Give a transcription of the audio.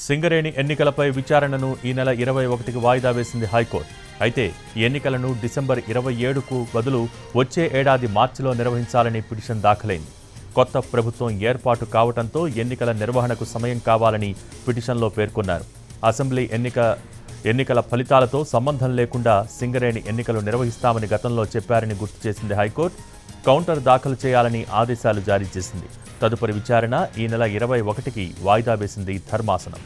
సింగరేణి ఎన్నికలపై విచారణను ఈ నెల 21కి వాయిదా వేసింది హైకోర్టు. అయితే ఈ ఎన్నికలను డిసెంబర్ 27కు బదులు వచ్చే ఏడాది మార్చిలో నిర్వహించాలని పిటిషన్ దాఖలైంది. కొత్త ప్రభుత్వం ఏర్పాటు కావడంతో ఎన్నికల నిర్వహణకు సమయం కావాలని పిటిషన్లో పేర్కొన్నారు. అసెంబ్లీ ఎన్నికల ఫలితాలతో సంబంధం లేకుండా సింగరేణి ఎన్నికలు నిర్వహిస్తామని గతంలో చెప్పారని గుర్తు చేసింది హైకోర్టు. కౌంటర్ దాఖలు చేయాలని ఆదేశాలు జారీ చేసింది. తదుపరి విచారణ ఈ నెల 21కి వాయిదా వేసింది ధర్మాసనం.